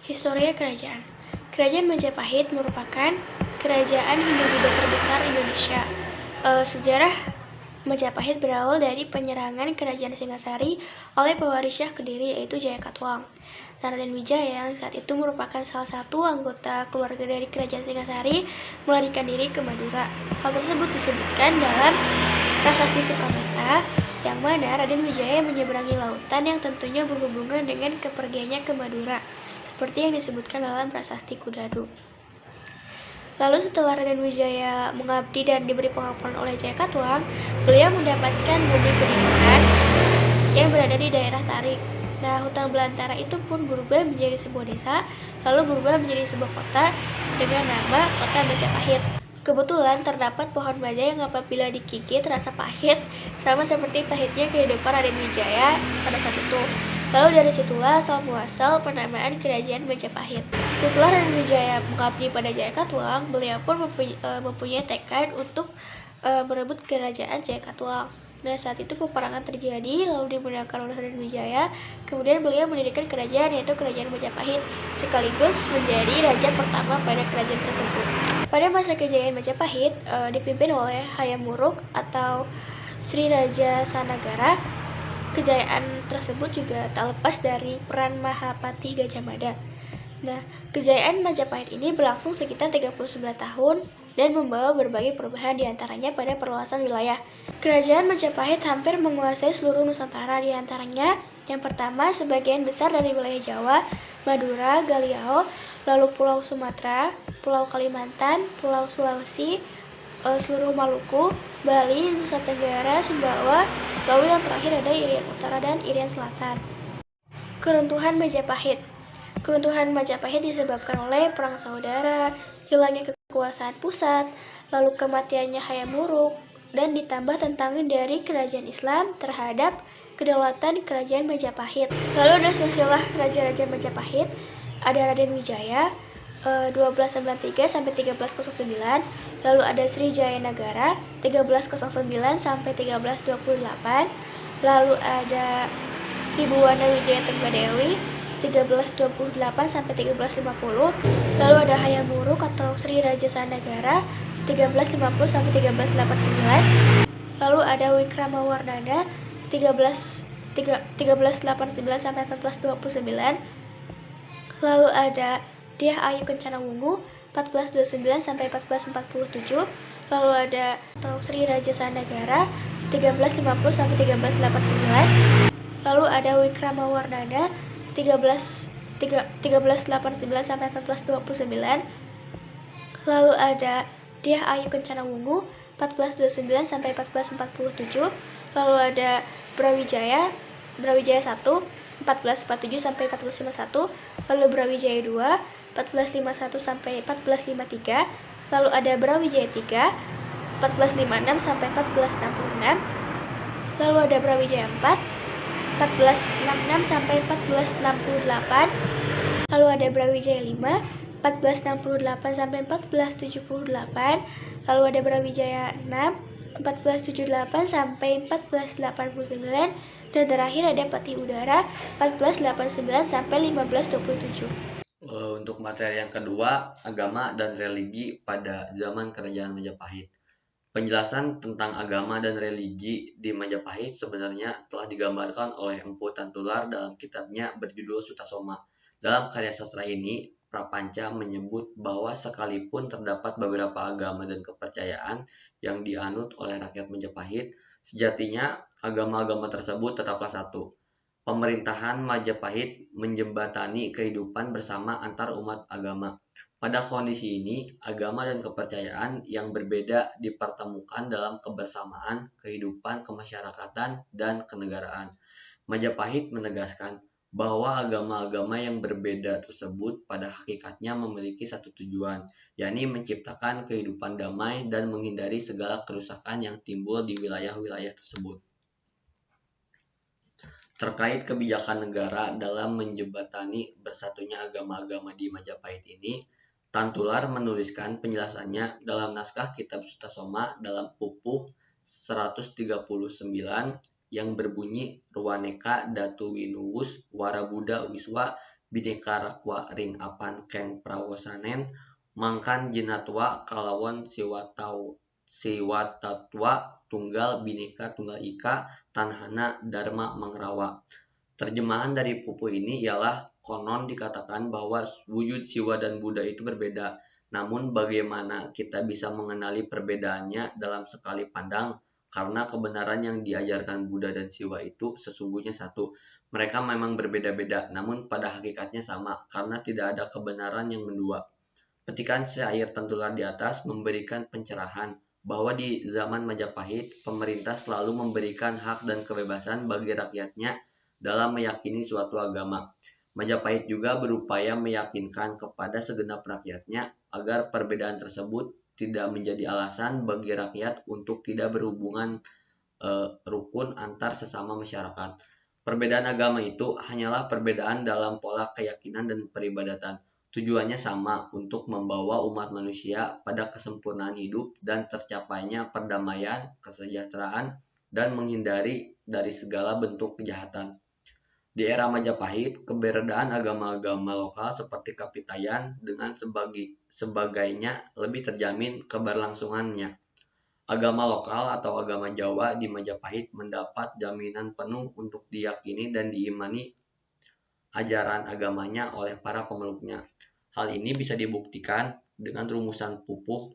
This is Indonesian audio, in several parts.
Historia kerajaan. Kerajaan Majapahit merupakan kerajaan Hindia terbesar Indonesia. Sejarah Majapahit berawal dari penyerangan kerajaan Singasari oleh pewaris Syah Kediri yaitu Jayakatwang. Raden Wijaya yang saat itu merupakan salah satu anggota keluarga dari kerajaan Singasari melarikan diri ke Madura. Hal tersebut disebutkan dalam Prasasti Sukamata, yang mana Raden Wijaya menyeberangi lautan yang tentunya berhubungan dengan kepergiannya ke Madura, seperti yang disebutkan dalam Prasasti Kudadu. Lalu setelah Raden Wijaya mengabdi dan diberi pengampunan oleh Jayakatwang, beliau mendapatkan bumi pendidikan yang berada di daerah Tarik. Nah, hutan belantara itu pun berubah menjadi sebuah desa, lalu berubah menjadi sebuah kota dengan nama Kota Majapahit. Kebetulan terdapat pohon baja yang apabila digigit terasa pahit, sama seperti pahitnya kehidupan Raden Wijaya pada saat itu. Lalu dari situlah asal muasal penamaan kerajaan Majapahit. Setelah Raden Wijaya mengabdi pada Jayakatwang, beliau pun mempunyai tekad untuk merebut kerajaan Jayakatwang. Nah, saat itu peperangan terjadi, lalu dimenangkan oleh Raden Wijaya. Kemudian beliau mendirikan kerajaan, yaitu kerajaan Majapahit, sekaligus menjadi raja pertama pada kerajaan tersebut. Pada masa kejayaan Majapahit, dipimpin oleh Hayam Wuruk atau Sri Raja Sanagara. Kejayaan tersebut juga tak lepas dari peran Mahapati Gajah Mada. Nah, kejayaan Majapahit ini berlangsung sekitar 39 tahun dan membawa berbagai perubahan diantaranya pada perluasan wilayah. Kerajaan Majapahit hampir menguasai seluruh Nusantara, diantaranya yang pertama sebagian besar dari wilayah Jawa, Madura, Galiau, lalu Pulau Sumatera, Pulau Kalimantan, Pulau Sulawesi, seluruh Maluku, Bali, Nusa Tenggara, Sumbawa, lalu yang terakhir ada Irian Utara dan Irian Selatan. Keruntuhan Majapahit. Keruntuhan Majapahit disebabkan oleh perang saudara, hilangnya kekuasaan pusat, lalu kematiannya Hayam Wuruk, dan ditambah tantangan dari kerajaan Islam terhadap kedaulatan kerajaan Majapahit. Lalu ada silsilah raja-raja Majapahit, ada Raden Wijaya 1293 sampai 1309, lalu ada Sri Jaya Nagara 1309 sampai 1328, lalu ada Ibuwana Wijaya Tenggadewi 1328 sampai 1350, lalu ada Hayam Wuruk atau Sri Raja Sanagara 1350 sampai 1389, lalu ada Wikramawardhana 1389 sampai 1429, lalu ada Dyah Ayu Kencana Wungu 1429 sampai 1447, lalu ada atau Sri Raja Sanagara 1350 sampai 1389, lalu ada Wikramawardhana 1389 sampai 1429, lalu ada Dyah Ayu Kencana Wungu 1429 sampai 1447, lalu ada Brawijaya 1 1447 sampai 1451, lalu Brawijaya 2 1451 sampai 1453, lalu ada Brawijaya 3 1456 sampai 1466, lalu ada Brawijaya 4 1466 sampai 1468, lalu ada Brawijaya 5 1468 sampai 1478, lalu ada Brawijaya 6 1478 sampai 1489, dan terakhir ada Patih Udara 1489 sampai 1527. Untuk materi yang kedua, agama dan religi pada zaman kerajaan Majapahit. Penjelasan tentang agama dan religi di Majapahit sebenarnya telah digambarkan oleh Empu Tantular dalam kitabnya berjudul Sutasoma. Dalam karya sastra ini, Prapanca menyebut bahwa sekalipun terdapat beberapa agama dan kepercayaan yang dianut oleh rakyat Majapahit, sejatinya agama-agama tersebut tetaplah satu. Pemerintahan Majapahit menjembatani kehidupan bersama antar umat agama. Pada kondisi ini, agama dan kepercayaan yang berbeda dipertemukan dalam kebersamaan kehidupan kemasyarakatan dan kenegaraan. Majapahit menegaskan bahwa agama-agama yang berbeda tersebut pada hakikatnya memiliki satu tujuan, yakni menciptakan kehidupan damai dan menghindari segala kerusakan yang timbul di wilayah-wilayah tersebut. Terkait kebijakan negara dalam menjembatani bersatunya agama-agama di Majapahit ini, Tantular menuliskan penjelasannya dalam naskah Kitab Sutasoma dalam pupuh 139 yang berbunyi Ruaneka Datu Winuwus Warabuda Wiswa Bhinneka Rakwa ring apan keng prawosanen mangkan jinatwa kalawon siwatatwa tunggal Bhinneka Tunggal Ika tanhana Dharma Mangrawa. Terjemahan dari pupu ini ialah konon dikatakan bahwa wujud Siwa dan Buddha itu berbeda. Namun bagaimana kita bisa mengenali perbedaannya dalam sekali pandang? Karena kebenaran yang diajarkan Buddha dan Siwa itu sesungguhnya satu. Mereka memang berbeda-beda, namun pada hakikatnya sama, karena tidak ada kebenaran yang mendua. Petikan syair tentular di atas memberikan pencerahan bahwa di zaman Majapahit, pemerintah selalu memberikan hak dan kebebasan bagi rakyatnya dalam meyakini suatu agama. Majapahit juga berupaya meyakinkan kepada segenap rakyatnya agar perbedaan tersebut tidak menjadi alasan bagi rakyat untuk tidak berhubungan rukun antar sesama masyarakat. Perbedaan agama itu hanyalah perbedaan dalam pola keyakinan dan peribadatan. Tujuannya sama, untuk membawa umat manusia pada kesempurnaan hidup dan tercapainya perdamaian, kesejahteraan, dan menghindari dari segala bentuk kejahatan. Di era Majapahit, keberadaan agama-agama lokal seperti Kapitayan dengan sebagainya lebih terjamin keberlangsungannya. Agama lokal atau agama Jawa di Majapahit mendapat jaminan penuh untuk diyakini dan diimani ajaran agamanya oleh para pemeluknya. Hal ini bisa dibuktikan dengan rumusan Pupuh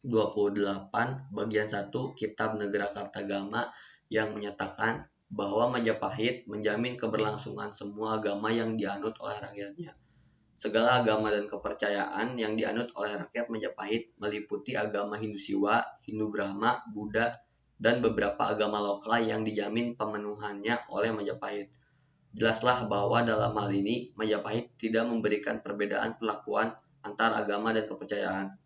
28 bagian 1 Kitab Negara Kartagama yang menyatakan bahwa Majapahit menjamin keberlangsungan semua agama yang dianut oleh rakyatnya. Segala agama dan kepercayaan yang dianut oleh rakyat Majapahit meliputi agama Hindu Siwa, Hindu Brahma, Buddha, dan beberapa agama lokal yang dijamin pemenuhannya oleh Majapahit. Jelaslah bahwa dalam hal ini Majapahit tidak memberikan perbedaan perlakuan antar agama dan kepercayaan.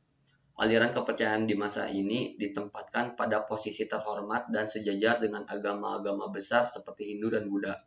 Aliran kepercayaan di masa ini ditempatkan pada posisi terhormat dan sejajar dengan agama-agama besar seperti Hindu dan Buddha.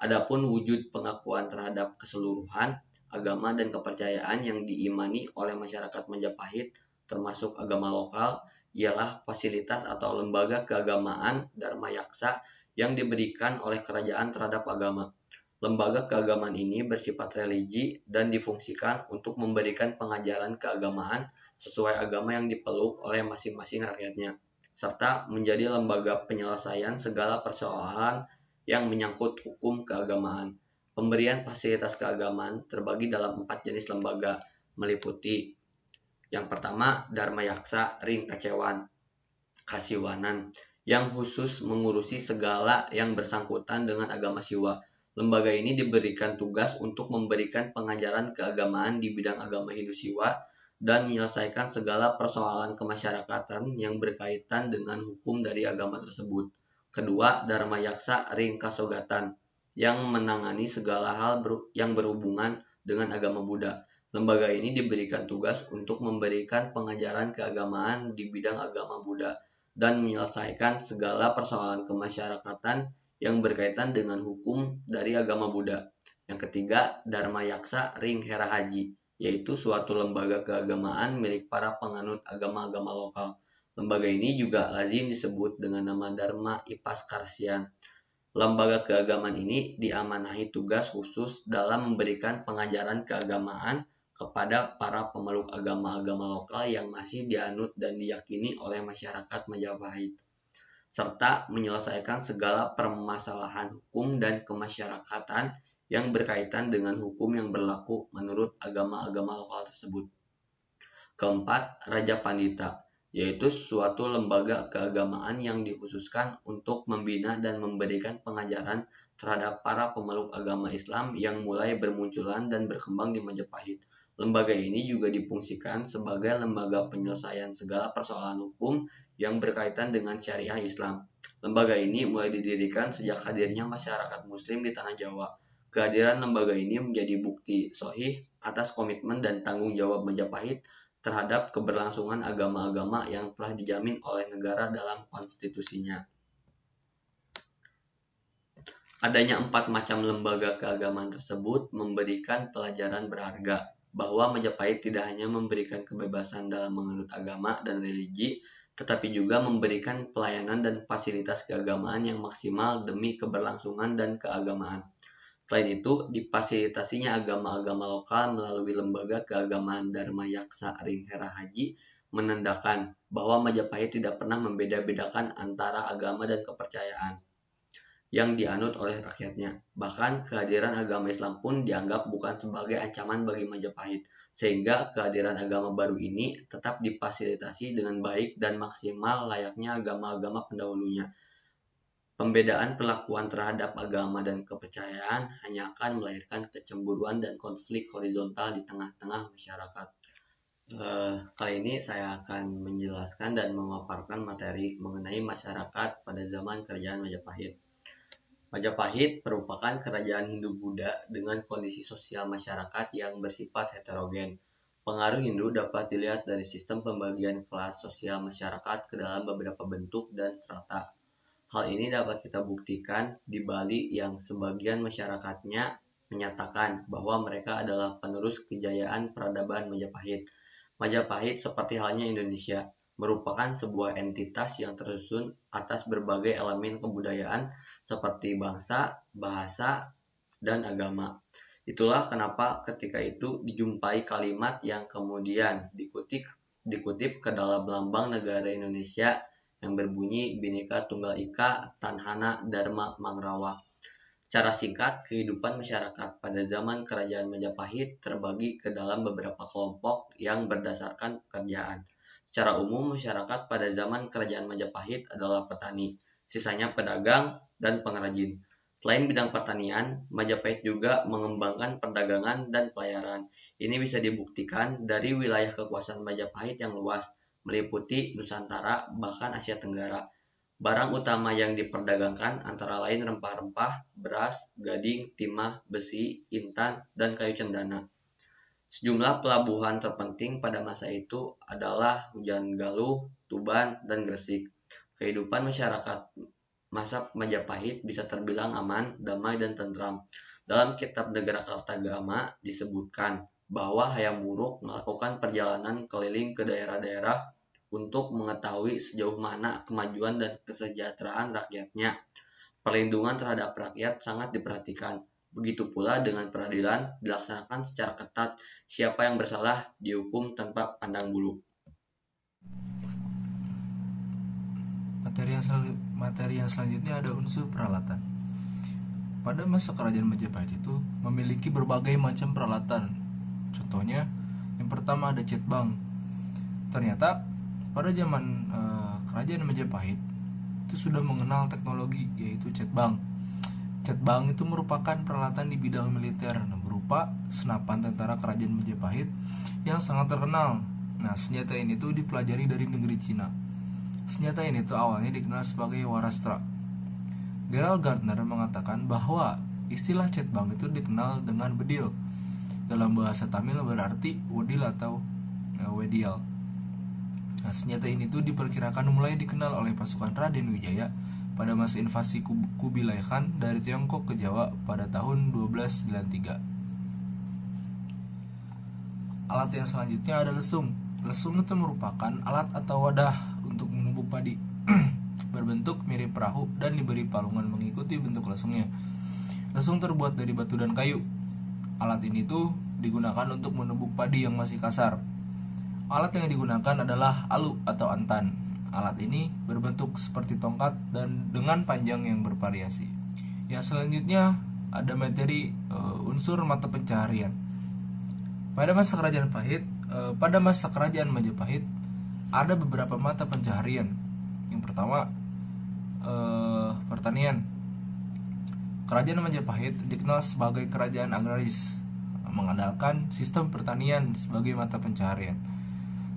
Adapun wujud pengakuan terhadap keseluruhan agama dan kepercayaan yang diimani oleh masyarakat Majapahit, termasuk agama lokal, ialah fasilitas atau lembaga keagamaan Dharma Yaksa yang diberikan oleh kerajaan terhadap agama. Lembaga keagamaan ini bersifat religi dan difungsikan untuk memberikan pengajaran keagamaan sesuai agama yang dipeluk oleh masing-masing rakyatnya, serta menjadi lembaga penyelesaian segala persoalan yang menyangkut hukum keagamaan. Pemberian fasilitas keagamaan terbagi dalam 4 jenis lembaga, meliputi yang pertama Dharma Yaksa ring Kasiwanan, yang khusus mengurusi segala yang bersangkutan dengan agama Siwa. Lembaga ini diberikan tugas untuk memberikan pengajaran keagamaan di bidang agama Hindu Siwa dan menyelesaikan segala persoalan kemasyarakatan yang berkaitan dengan hukum dari agama tersebut. Kedua, Dharma Yaksa ring Kasogatan, yang menangani segala hal yang berhubungan dengan agama Buddha. Lembaga ini diberikan tugas untuk memberikan pengajaran keagamaan di bidang agama Buddha dan menyelesaikan segala persoalan kemasyarakatan yang berkaitan dengan hukum dari agama Buddha. Yang ketiga, Dharma Yaksa ring Hera Haji, yaitu suatu lembaga keagamaan milik para penganut agama-agama lokal. Lembaga ini juga lazim disebut dengan nama Dharma Ipaskarsian. Lembaga keagamaan ini diamanahi tugas khusus dalam memberikan pengajaran keagamaan kepada para pemeluk agama-agama lokal yang masih dianut dan diyakini oleh masyarakat Majapahit, serta menyelesaikan segala permasalahan hukum dan kemasyarakatan yang berkaitan dengan hukum yang berlaku menurut agama-agama lokal tersebut. Keempat, Raja Pandita, yaitu suatu lembaga keagamaan yang dikhususkan untuk membina dan memberikan pengajaran terhadap para pemeluk agama Islam yang mulai bermunculan dan berkembang di Majapahit. Lembaga ini juga difungsikan sebagai lembaga penyelesaian segala persoalan hukum yang berkaitan dengan syariah Islam. Lembaga ini mulai didirikan sejak hadirnya masyarakat Muslim di Tanah Jawa. Kehadiran lembaga ini menjadi bukti sahih atas komitmen dan tanggung jawab Majapahit terhadap keberlangsungan agama-agama yang telah dijamin oleh negara dalam konstitusinya. Adanya 4 macam lembaga keagamaan tersebut memberikan pelajaran berharga bahwa Majapahit tidak hanya memberikan kebebasan dalam menganut agama dan religi, tetapi juga memberikan pelayanan dan fasilitas keagamaan yang maksimal demi keberlangsungan dan keagamaan. Selain itu, difasilitasinya agama-agama lokal melalui lembaga keagamaan Dharma Yaksa Ringhera Haji menandakan bahwa Majapahit tidak pernah membeda-bedakan antara agama dan kepercayaan yang dianut oleh rakyatnya. Bahkan kehadiran agama Islam pun dianggap bukan sebagai ancaman bagi Majapahit, sehingga kehadiran agama baru ini tetap difasilitasi dengan baik dan maksimal layaknya agama-agama pendahulunya. Pembedaan perlakuan terhadap agama dan kepercayaan hanya akan melahirkan kecemburuan dan konflik horizontal di tengah-tengah masyarakat. Kali ini saya akan menjelaskan dan memaparkan materi mengenai masyarakat pada zaman kerajaan Majapahit. Majapahit merupakan kerajaan Hindu-Buddha dengan kondisi sosial masyarakat yang bersifat heterogen. Pengaruh Hindu dapat dilihat dari sistem pembagian kelas sosial masyarakat ke dalam beberapa bentuk dan strata. Hal ini dapat kita buktikan di Bali yang sebagian masyarakatnya menyatakan bahwa mereka adalah penerus kejayaan peradaban Majapahit. Majapahit seperti halnya Indonesia, merupakan sebuah entitas yang tersusun atas berbagai elemen kebudayaan seperti bangsa, bahasa, dan agama. Itulah kenapa ketika itu dijumpai kalimat yang kemudian dikutip ke dalam lambang negara Indonesia yang berbunyi Bhinneka Tunggal Ika Tanhana Dharma Mangrawa. Secara singkat, kehidupan masyarakat pada zaman kerajaan Majapahit terbagi ke dalam beberapa kelompok yang berdasarkan pekerjaan. Secara umum, masyarakat pada zaman kerajaan Majapahit adalah petani, sisanya pedagang dan pengrajin. Selain bidang pertanian, Majapahit juga mengembangkan perdagangan dan pelayaran. Ini bisa dibuktikan dari wilayah kekuasaan Majapahit yang luas, meliputi Nusantara bahkan Asia Tenggara. Barang utama yang diperdagangkan antara lain rempah-rempah, beras, gading, timah, besi, intan, dan kayu cendana. Sejumlah pelabuhan terpenting pada masa itu adalah Hujan Galuh, Tuban, dan Gresik. Kehidupan masyarakat masa Majapahit bisa terbilang aman, damai, dan tentram. Dalam kitab Negara Kartagama disebutkan bahwa Hayam Wuruk melakukan perjalanan keliling ke daerah-daerah untuk mengetahui sejauh mana kemajuan dan kesejahteraan rakyatnya. Perlindungan terhadap rakyat sangat diperhatikan. Begitu pula dengan peradilan dilaksanakan secara ketat. Siapa yang bersalah dihukum tanpa pandang bulu. Materi yang selanjutnya ada unsur peralatan. Pada masa kerajaan Majapahit itu memiliki berbagai macam peralatan. Contohnya, yang pertama ada cetbang. Ternyata pada zaman kerajaan Majapahit itu sudah mengenal teknologi yaitu cetbang. Cetbang itu merupakan peralatan di bidang militer berupa senapan tentara kerajaan Majapahit yang sangat terkenal. Nah, senjata ini tuh dipelajari dari negeri Cina. Senjata ini tuh awalnya dikenal sebagai warastra. Gerald Gardner mengatakan bahwa istilah cetbang itu dikenal dengan bedil. Dalam bahasa Tamil berarti wedil atau wedial. Nah, senjata ini tuh diperkirakan mulai dikenal oleh pasukan Raden Wijaya pada masa invasi Kubilai Khan dari Tiongkok ke Jawa pada tahun 1293. Alat yang selanjutnya ada lesung. Lesung itu merupakan alat atau wadah untuk menumbuk padi berbentuk mirip perahu dan diberi palungan mengikuti bentuk lesungnya. Lesung terbuat dari batu dan kayu. Alat ini tuh digunakan untuk menumbuk padi yang masih kasar. Alat yang digunakan adalah alu atau antan. Alat ini berbentuk seperti tongkat dan dengan panjang yang bervariasi. Yang selanjutnya ada materi unsur mata pencaharian. Pada masa kerajaan Majapahit ada beberapa mata pencaharian. Yang pertama pertanian. Kerajaan Majapahit dikenal sebagai kerajaan agraris, mengandalkan sistem pertanian sebagai mata pencaharian.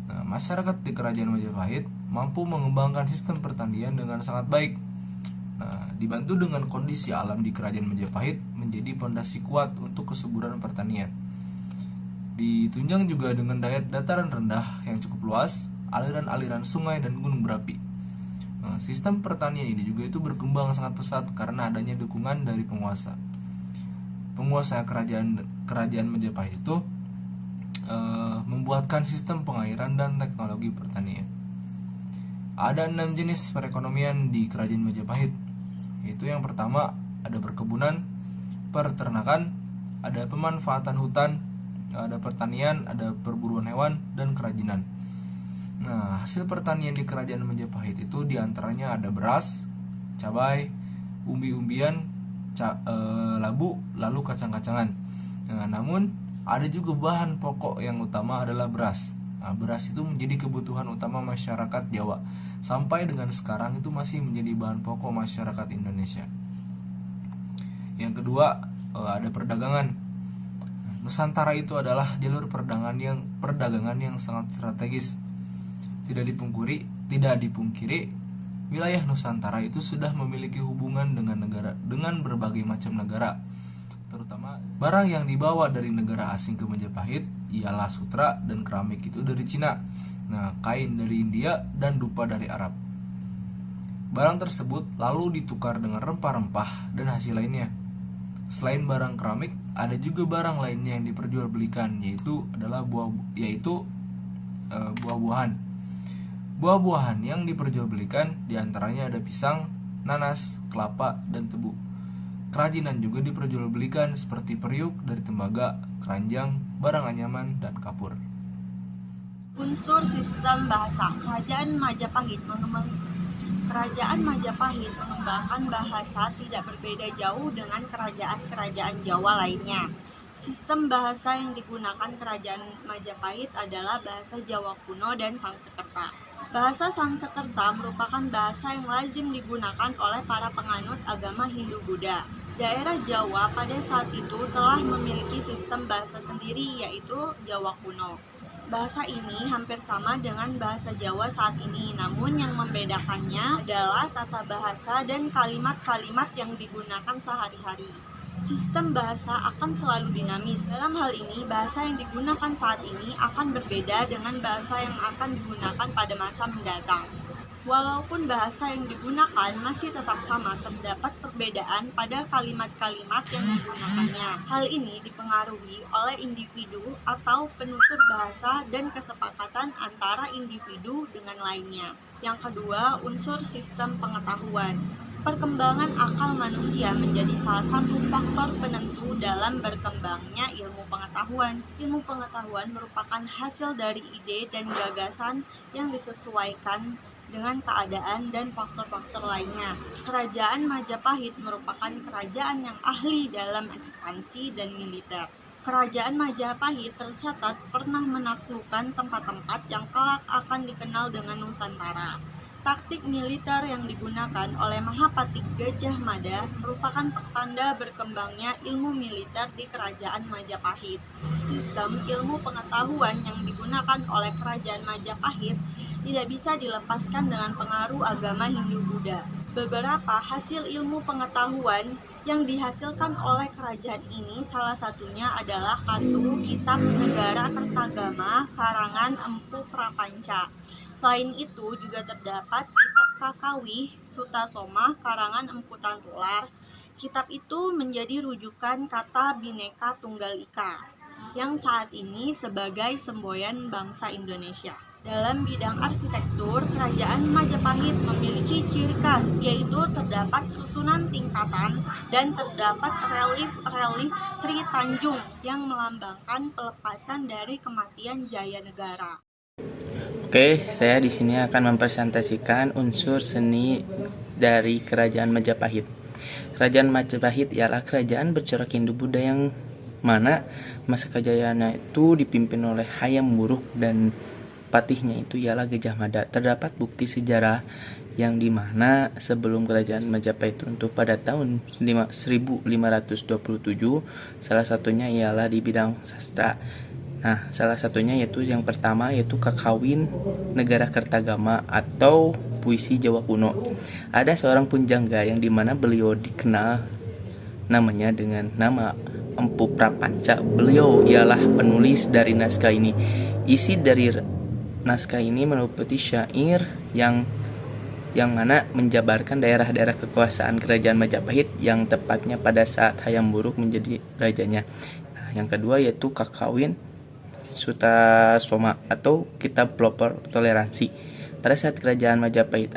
Nah, masyarakat di kerajaan Majapahit mampu mengembangkan sistem pertanian dengan sangat baik. Nah, dibantu dengan kondisi alam di kerajaan Majapahit menjadi fondasi kuat untuk kesuburan pertanian. Ditunjang juga dengan dataran rendah yang cukup luas, aliran-aliran sungai dan gunung berapi. Nah, sistem pertanian ini juga itu berkembang sangat pesat karena adanya dukungan dari penguasa. Penguasa kerajaan Majapahit itu membuatkan sistem pengairan dan teknologi pertanian. Ada 6 jenis perekonomian di kerajaan Majapahit. Yaitu yang pertama ada perkebunan, peternakan, ada pemanfaatan hutan, ada pertanian, ada perburuan hewan, dan kerajinan. Nah, hasil pertanian di kerajaan Majapahit itu diantaranya ada beras, cabai, umbi-umbian, labu, lalu kacang-kacangan. Nah, namun ada juga bahan pokok yang utama adalah beras. Nah, beras itu menjadi kebutuhan utama masyarakat Jawa. Sampai dengan sekarang itu masih menjadi bahan pokok masyarakat Indonesia. Yang kedua, ada perdagangan. Nusantara itu adalah jalur perdagangan yang sangat strategis. Tidak dipungkiri, wilayah Nusantara itu sudah memiliki hubungan dengan berbagai macam negara. Terutama barang yang dibawa dari negara asing ke Majapahit ialah sutra dan keramik itu dari Cina. Nah, kain dari India dan dupa dari Arab. Barang tersebut lalu ditukar dengan rempah-rempah dan hasil lainnya. Selain barang keramik, ada juga barang lainnya yang diperjualbelikan, yaitu buah-buahan. Buah-buahan yang diperjualbelikan diantaranya ada pisang, nanas, kelapa, dan tebu. Kerajinan juga diperjualbelikan seperti periuk dari tembaga, keranjang, barang anyaman, dan kapur. Unsur sistem bahasa. Kerajaan Majapahit mengembangkan bahasa tidak berbeda jauh dengan kerajaan-kerajaan Jawa lainnya. Sistem bahasa yang digunakan kerajaan Majapahit adalah bahasa Jawa kuno dan Sanskerta. Bahasa Sanskerta merupakan bahasa yang lazim digunakan oleh para penganut agama Hindu-Buddha. Daerah Jawa pada saat itu telah memiliki sistem bahasa sendiri, yaitu Jawa kuno. Bahasa ini hampir sama dengan bahasa Jawa saat ini, namun yang membedakannya adalah tata bahasa dan kalimat-kalimat yang digunakan sehari-hari. Sistem bahasa akan selalu dinamis. Dalam hal ini, bahasa yang digunakan saat ini akan berbeda dengan bahasa yang akan digunakan pada masa mendatang. Walaupun bahasa yang digunakan masih tetap sama, terdapat perbedaan pada kalimat-kalimat yang digunakannya. Hal ini dipengaruhi oleh individu atau penutur bahasa dan kesepakatan antara individu dengan lainnya. Yang kedua, unsur sistem pengetahuan. Perkembangan akal manusia menjadi salah satu faktor penentu dalam berkembangnya ilmu pengetahuan. Ilmu pengetahuan merupakan hasil dari ide dan gagasan yang disesuaikan dengan keadaan dan faktor-faktor lainnya. Kerajaan Majapahit merupakan kerajaan yang ahli dalam ekspansi dan militer. Kerajaan Majapahit tercatat pernah menaklukkan tempat-tempat yang kelak akan dikenal dengan Nusantara. Taktik militer yang digunakan oleh Mahapati Gajah Mada merupakan pertanda berkembangnya ilmu militer di Kerajaan Majapahit. Sistem ilmu pengetahuan yang digunakan oleh Kerajaan Majapahit tidak bisa dilepaskan dengan pengaruh agama Hindu-Buddha. Beberapa hasil ilmu pengetahuan yang dihasilkan oleh kerajaan ini salah satunya adalah kartu Kitab Negara Kertagama karangan Empu Prapanca. Selain itu juga terdapat Kitab Kakawih Sutasoma karangan Empu Tantular. Kitab itu menjadi rujukan kata Bhinneka Tunggal Ika yang saat ini sebagai semboyan bangsa Indonesia. Dalam bidang arsitektur, Kerajaan Majapahit memiliki ciri khas, yaitu terdapat susunan tingkatan dan terdapat relief Sri Tanjung yang melambangkan pelepasan dari kematian Jaya Negara. Oke, saya di sini akan mempresentasikan unsur seni dari Kerajaan Majapahit. Kerajaan Majapahit ialah kerajaan bercorak Hindu-Buddha yang mana masa kejayaannya itu dipimpin oleh Hayam Wuruk dan patihnya itu ialah Gajah Mada. Terdapat bukti sejarah yang dimana sebelum Kerajaan Majapahit runtuh pada tahun 1527, salah satunya ialah di bidang sastra. Nah, salah satunya yaitu yang pertama yaitu Kakawin Negara Kertagama atau puisi Jawa kuno. Ada seorang punjangga yang dimana beliau dikenal namanya dengan nama Empu Prapanca. Beliau ialah penulis dari naskah ini. Isi dari naskah ini meliputi syair yang mana menjabarkan daerah-daerah kekuasaan Kerajaan Majapahit yang tepatnya pada saat Hayam Wuruk menjadi rajanya. Nah, yang kedua yaitu Kakawin Sutasoma atau Kitab Pelopor Toleransi. Pada saat Kerajaan Majapahit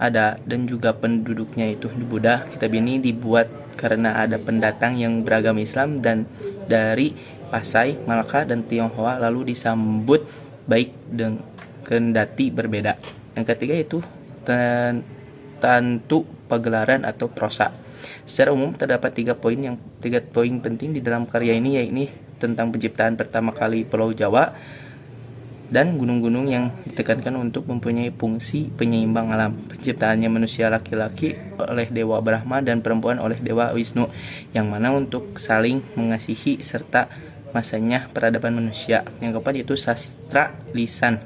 ada dan juga penduduknya itu Buddha. Kitab ini dibuat karena ada pendatang yang beragama Islam dan dari Pasai, Malaka, dan Tionghoa lalu disambut baik dengan kendati berbeda. Yang ketiga itu tentu pagelaran atau prosa. Secara umum terdapat tiga poin penting di dalam karya ini, yaitu tentang penciptaan pertama kali Pulau Jawa dan gunung-gunung yang ditekankan untuk mempunyai fungsi penyeimbang alam. Penciptaannya manusia laki-laki oleh Dewa Brahma dan perempuan oleh Dewa Wisnu, yang mana untuk saling mengasihi serta masanya peradaban manusia. Yang keempat yaitu sastra lisan.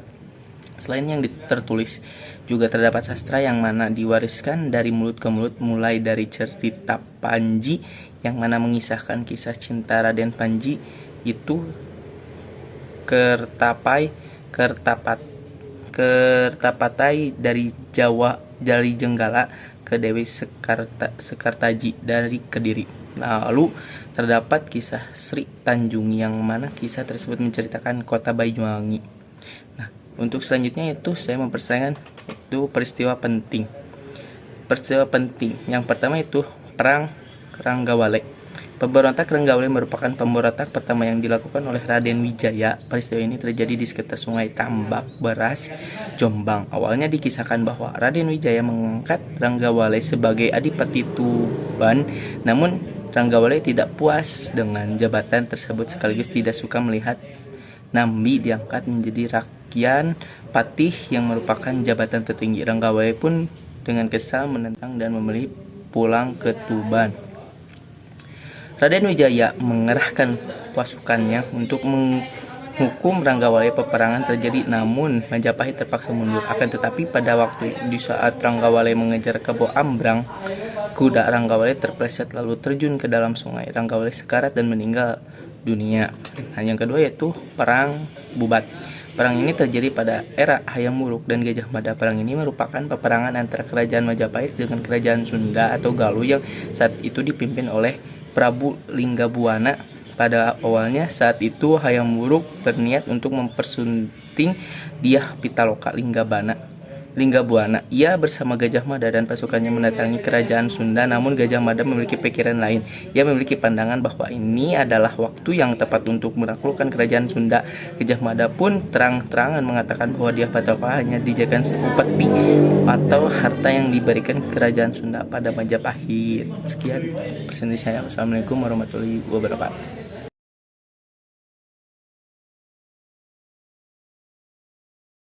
Selain yang tertulis, juga terdapat sastra yang mana diwariskan dari mulut ke mulut, mulai dari cerita Panji yang mana mengisahkan kisah cinta Raden Panji itu Kertapatai dari Jawa, dari Jenggala ke Dewi Sekartaji dari Kediri. Lalu terdapat kisah Sri Tanjung yang mana kisah tersebut menceritakan kota Banyuwangi. Nah, untuk selanjutnya itu saya mempersaingkan itu peristiwa penting. Peristiwa penting yang pertama itu Perang Ranggawale. Pemberontak Ranggawale merupakan pemberontak pertama yang dilakukan oleh Raden Wijaya. Peristiwa ini terjadi di sekitar Sungai Tambak Beras, Jombang. Awalnya dikisahkan bahwa Raden Wijaya mengangkat Ranggawale sebagai Adipati Tuban, namun Ranggawale tidak puas dengan jabatan tersebut sekaligus tidak suka melihat Nambi diangkat menjadi Rakyan Patih yang merupakan jabatan tertinggi. Ranggawale pun dengan kesal menentang dan memilih pulang ke Tuban. Raden Wijaya mengerahkan pasukannya untuk menghukum Ranggawale. Peperangan terjadi, namun Majapahit terpaksa mundur. Akan tetapi pada waktu di saat Ranggawale mengejar Kebo Ambrang, kuda Ranggawale terpleset lalu terjun ke dalam sungai. Ranggawale sekarat dan meninggal dunia. Nah, yang kedua yaitu Perang Bubat. Perang ini terjadi pada era Hayam Wuruk dan Gajah Mada. Perang ini merupakan peperangan antara kerajaan Majapahit dengan kerajaan Sunda atau Galuh yang saat itu dipimpin oleh Prabu Linggabuana. Pada awalnya saat itu Hayam Wuruk berniat untuk mempersunting Dyah Pitaloka Linggabuana. Ia bersama Gajah Mada dan pasukannya mendatangi kerajaan Sunda, namun Gajah Mada memiliki pikiran lain. Ia memiliki pandangan bahwa ini adalah waktu yang tepat untuk menaklukkan kerajaan Sunda. Gajah Mada pun terang-terangan mengatakan bahwa Dyah Pitaloka hanya dijadikan upeti atau harta yang diberikan kerajaan Sunda pada Majapahit. Sekian presentasi saya. Wassalamualaikum warahmatullahi wabarakatuh.